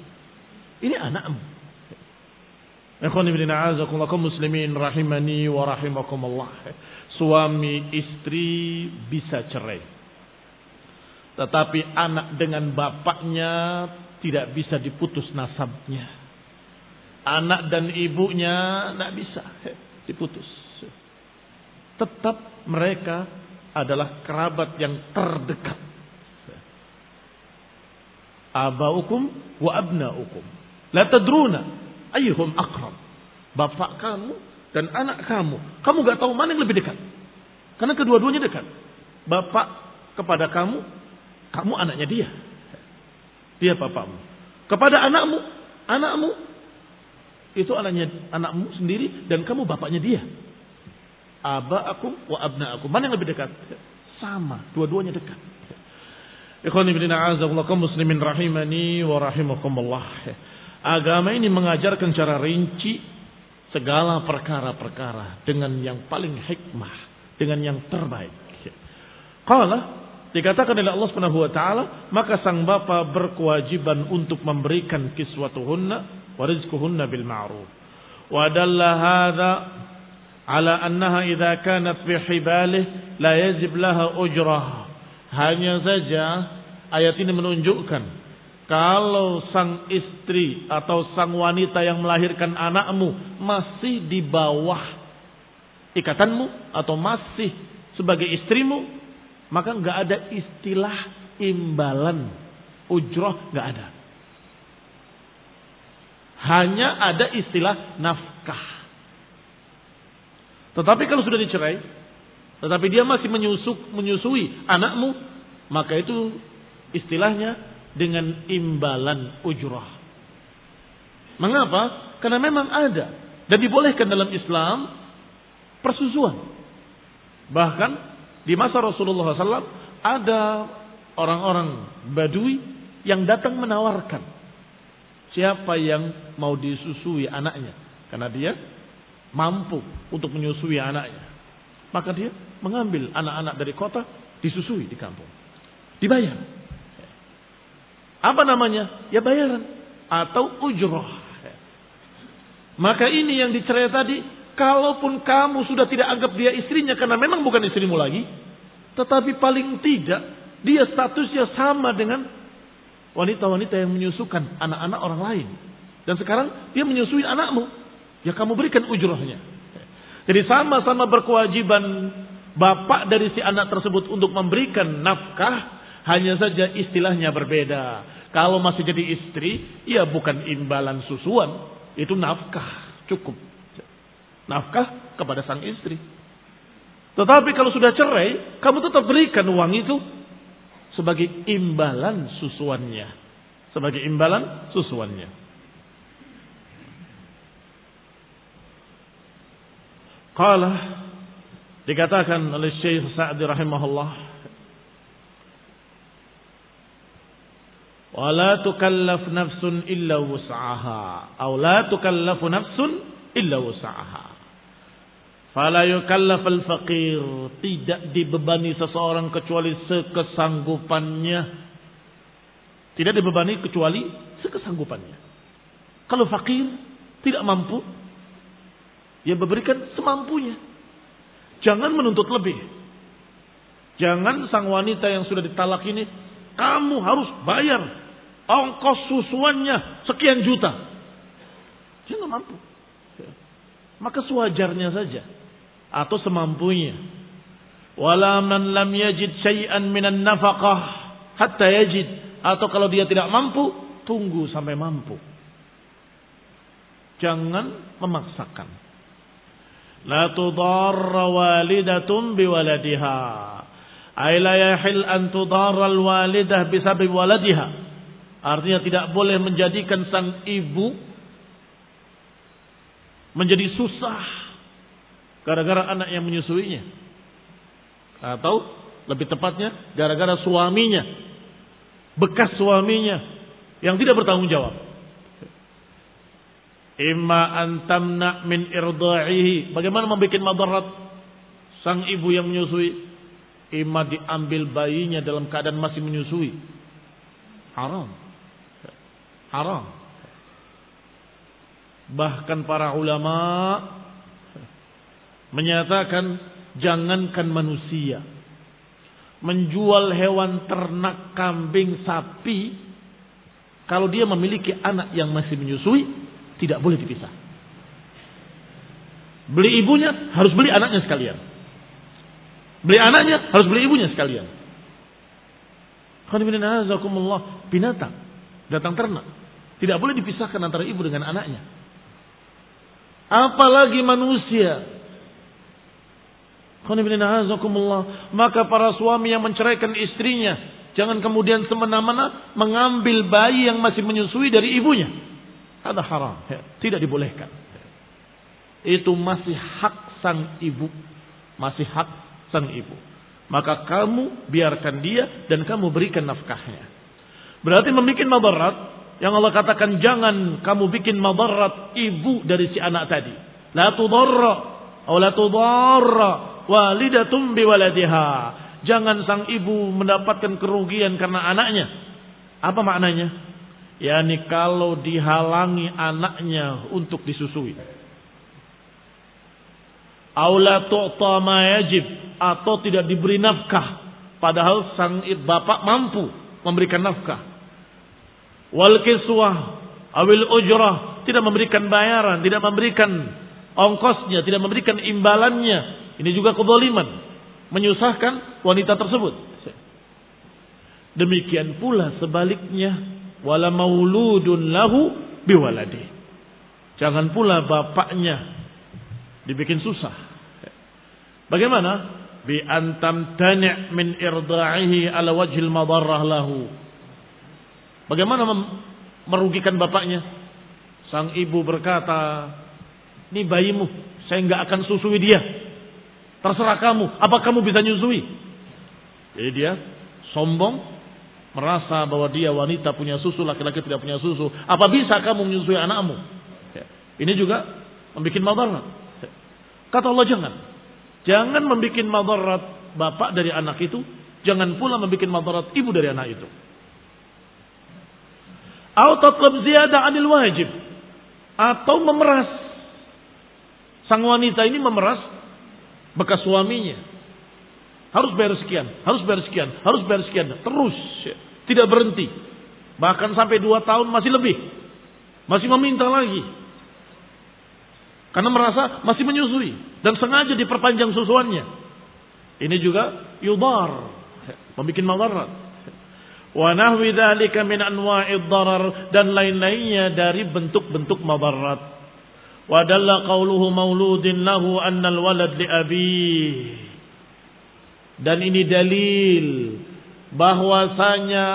A: Ini anakmu. Ikhwan ibn a'azakumullah kaum muslimin rahimani wa rahimakumullah. Suami istri bisa cerai. Tetapi anak dengan bapaknya tidak bisa diputus nasabnya. Anak dan ibunya tidak bisa diputus. Tetap mereka adalah kerabat yang terdekat. Abaukum wa abnaukum la tadruna ayyuhum aqrab. Bapak kamu dan anak kamu gak tahu mana yang lebih dekat. Karena kedua-duanya dekat. Bapak kepada kamu anaknya dia. Dia bapakmu. Kepada anakmu itu anakmu sendiri dan kamu bapaknya dia. Abaakum wa abnaakum. Mana yang lebih dekat? Sama, dua-duanya dekat. Ikhwan fillah a'azakumullah kaum muslimin rahimani wa rahimakumullah. Agama ini mengajarkan secara rinci segala perkara-perkara dengan yang paling hikmah, dengan yang terbaik. Qala dikatakan oleh Allah Subhanahu wa taala, maka sang bapa berkewajiban untuk memberikan kiswatuhunna wa rizquhunna bil ma'ruf. Wa dalla hadza ala annaha idza kanat fi hibalih la yajib laha ujrah. Hanya saja ayat ini menunjukkan kalau sang istri atau sang wanita yang melahirkan anakmu masih di bawah ikatanmu atau masih sebagai istrimu, maka enggak ada istilah imbalan, ujrah enggak ada. Hanya ada istilah nafkah. Tetapi kalau sudah dicerai, tetapi dia masih menyusui anakmu, maka itu istilahnya dengan imbalan ujrah. Mengapa? Karena memang ada dan dibolehkan dalam Islam persusuan. Bahkan di masa Rasulullah SAW ada orang-orang Badui yang datang menawarkan siapa yang mau disusui anaknya, karena dia mampu untuk menyusui anaknya. Maka dia mengambil anak-anak dari kota disusui di kampung, dibayar. Apa namanya? Ya bayaran atau ujrah. Maka ini yang dicerai tadi, kalaupun kamu sudah tidak anggap dia istrinya karena memang bukan istrimu lagi, tetapi paling tidak dia statusnya sama dengan wanita-wanita yang menyusukan anak-anak orang lain. Dan sekarang dia menyusui anakmu, ya kamu berikan ujrahnya. Jadi sama-sama berkewajiban bapak dari si anak tersebut untuk memberikan nafkah, hanya saja istilahnya berbeda. Kalau masih jadi istri, ya bukan imbalan susuan, itu nafkah, cukup. Nafkah kepada sang istri. Tetapi kalau sudah cerai, kamu tetap berikan uang itu sebagai imbalan susuannya. Sebagai imbalan susuannya. Qala dikatakan oleh Syekh Sa'di rahimahullah, wala tukallaf nafsun illa wus'aha, atau la tukallafu nafsun illa wus'aha. Fala yukallaf al-faqir, tidak dibebani seseorang kecuali sekesanggupannya. Tidak dibebani kecuali sekesanggupannya. Kalau fakir tidak mampu, ya berikan semampunya. Jangan menuntut lebih. Jangan sang wanita yang sudah ditalak ini, kamu harus bayar ongkos susuannya sekian juta. Dia nggak mampu. Maka sewajarnya saja atau semampunya. Wala man lam yajid syai'an minan nafaqah hatta yajid, atau kalau dia tidak mampu, tunggu sampai mampu. Jangan memaksakan. La tudarra walidatun biwaladiha. Ay la yahil an tudarra alwalidah bisabab waladiha. Artinya tidak boleh menjadikan sang ibu menjadi susah gara-gara anak yang menyusuinya. Atau lebih tepatnya gara-gara suaminya, bekas suaminya yang tidak bertanggung jawab. Imma antamna min irda'ihi. Bagaimana membuat madarat sang ibu yang menyusui? Imma diambil bayinya dalam keadaan masih menyusui. Haram. Haram. Bahkan para ulama menyatakan jangankan manusia, menjual hewan ternak, kambing, sapi, kalau dia memiliki anak yang masih menyusui, tidak boleh dipisah. Beli ibunya, harus beli anaknya sekalian. Beli anaknya, harus beli ibunya sekalian. Binatang, datang ternak, tidak boleh dipisahkan antara ibu dengan anaknya. Apalagi manusia. Maka para suami yang menceraikan istrinya, jangan kemudian semena-mena mengambil bayi yang masih menyusui dari ibunya. Ada haram, tidak dibolehkan. Itu masih hak sang ibu, masih hak sang ibu. Maka kamu biarkan dia dan kamu berikan nafkahnya. Berarti membuat madarat, yang Allah katakan jangan kamu bikin madarat ibu dari si anak tadi. La tudarra atau la tudarra walidatun biwaladiha. Jangan sang ibu mendapatkan kerugian karena anaknya. Apa maknanya? Yani kalau dihalangi anaknya untuk disusui. Aula tu'ta ma yajib, atau tidak diberi nafkah padahal sang bapak mampu memberikan nafkah. Wal kiswah awil ujrah, tidak memberikan bayaran, tidak memberikan ongkosnya, tidak memberikan imbalannya. Ini juga kezaliman, menyusahkan wanita tersebut. Demikian pula sebaliknya, wala mauludun lahu biwaladi. Jangan pula bapaknya dibikin susah. Bagaimana? Bi antam tani' min irda'ihi ala wajhil madarrah lahu. Bagaimana merugikan bapaknya? Sang ibu berkata, "Ini bayimu, saya enggak akan susui dia. Terserah kamu, apa kamu bisa nyusui?" Jadi dia sombong, merasa bahwa dia wanita punya susu, laki-laki tidak punya susu. Apa bisa kamu menyusui anakmu? Ini juga membuat madarat. Kata Allah, jangan membuat madarat bapak dari anak itu, jangan pula membuat madarat ibu dari anak itu. Atau tatlab ziyadah 'anil wajib, atau memeras. Sang wanita ini memeras bekas suaminya. Harus bayar sekian, harus bayar sekian, harus bayar sekian. Terus, tidak berhenti. Bahkan sampai 2 tahun masih lebih. Masih meminta lagi. Karena merasa masih menyusui. Dan sengaja diperpanjang susuannya. Ini juga yudar, membuat madarat. Wa nahwi dzalika min anwa'id darar, dan lain-lainnya dari bentuk-bentuk madarat. Wa dalla qauluhu mauludin lahu annal walad li abih. Dan ini dalil bahwasanya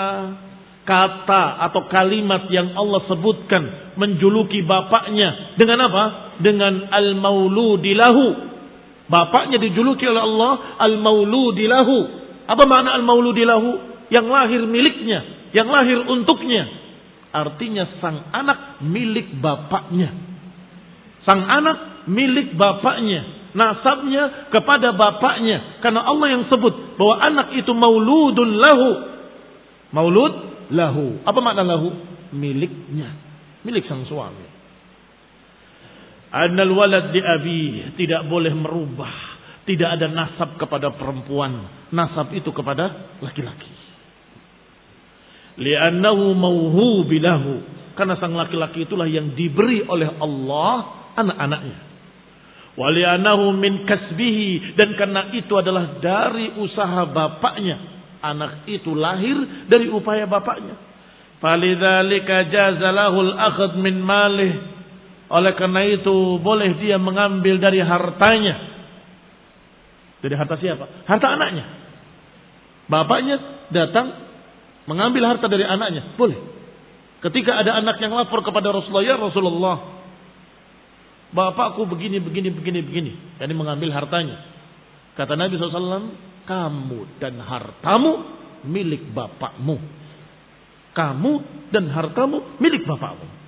A: kata atau kalimat yang Allah sebutkan menjuluki bapaknya dengan apa? Dengan al-mauludi lahu. Bapaknya dijuluki oleh Allah al-mauludi lahu. Apa makna al-mauludi lahu? Yang lahir miliknya, yang lahir untuknya. Artinya sang anak milik bapaknya. Sang anak milik bapaknya. Nasabnya kepada bapaknya. Karena Allah yang sebut bahwa anak itu mauludun lahu. Maulud lahu. Apa makna lahu? Miliknya. Milik sang suami. Annal walad di abi, tidak boleh merubah Tidak ada nasab kepada perempuan. Nasab itu kepada laki-laki. Li'annahu mauhubilahu. Karena sang laki-laki itulah yang diberi oleh Allah anak-anaknya. Wa li'annahu min kasbihi. Dan karena itu adalah dari usaha bapaknya. Anak itu lahir dari upaya bapaknya. Falidzalika jazalahul akhd min malih. Oleh karena itu boleh dia mengambil dari hartanya. Dari harta siapa? Harta anaknya. Bapaknya datang mengambil harta dari anaknya. Boleh. Ketika ada anak yang lapor kepada Rasulullah, ya Rasulullah, bapakku begini. Yani mengambil hartanya. Kata Nabi SAW, kamu dan hartamu milik bapakmu. Kamu dan hartamu milik bapakmu.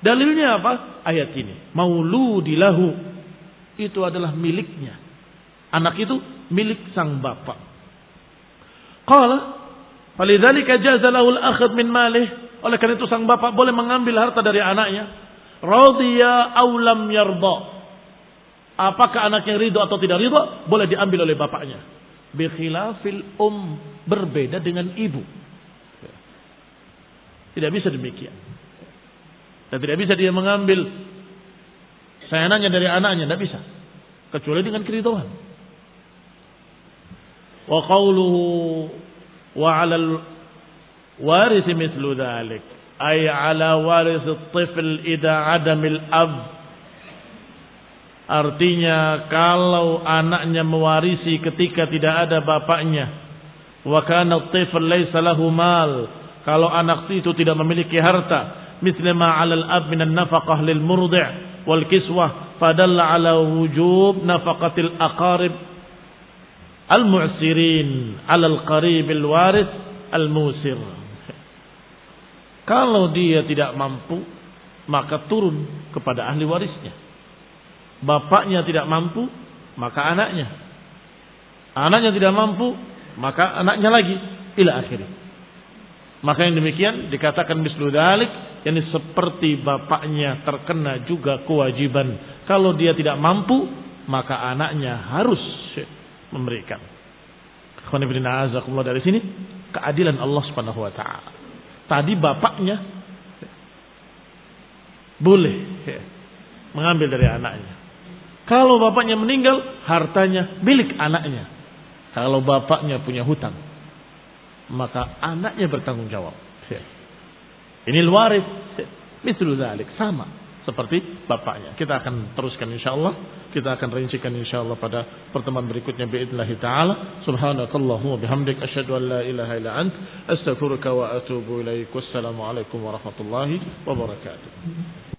A: Dalilnya apa? Ayat ini. Mauludilahu. Itu adalah miliknya. Anak itu milik sang bapak. Qala falidzalika jaza lahu al-akhd min malih. Oleh karena itu sang bapak boleh mengambil harta dari anaknya. Radiya aw lam yarda. Apakah anak yang ridho atau tidak ridho, boleh diambil oleh bapaknya. Bi khilafil berbeda dengan ibu. Tidak bisa demikian. Dan tidak bisa dia mengambil sayangannya dari anaknya, tidak bisa. Kecuali dengan keridhaan. Wa qawluhu wa 'alal waris mithlu dhalik. Ay 'ala waris at-tifl idza 'adamil ab. Artinya kalau anaknya mewarisi ketika tidak ada bapaknya. Wa kana at-tifl laysa lahu mal. Kalau anak itu tidak memiliki harta, mithla ma 'alal ab min an-nafaqah lil murdi' wal kiswah fadalla ala wujub nafaqatil aqarib al mu'sirin ala al qarib al waris al musir. Kalau dia tidak mampu, maka turun kepada ahli warisnya. Bapaknya tidak mampu, maka anaknya. Anaknya tidak mampu, maka anaknya lagi ila akhirih. Maka yang demikian dikatakan mislu dzalik, yakni seperti bapaknya terkena juga kewajiban. Kalau dia tidak mampu, maka anaknya harus memberikan. Dari sini keadilan Allah Subhanahu wa taala. Tadi bapaknya boleh mengambil dari anaknya. Kalau bapaknya meninggal, hartanya milik anaknya. Kalau bapaknya punya hutang, maka anaknya bertanggung jawab. Ini waris, mithlu dzalik, sama seperti bapaknya. Kita akan teruskan insyaallah. Kita akan rincikan insyaallah pada pertemuan berikutnya باذنillah taala. Subhanakallahumma bihamdik asyhadu an la ilaha illa ant astaghfiruka wa atubu ilaik. Wassalamu alaikum warahmatullahi wabarakatuh.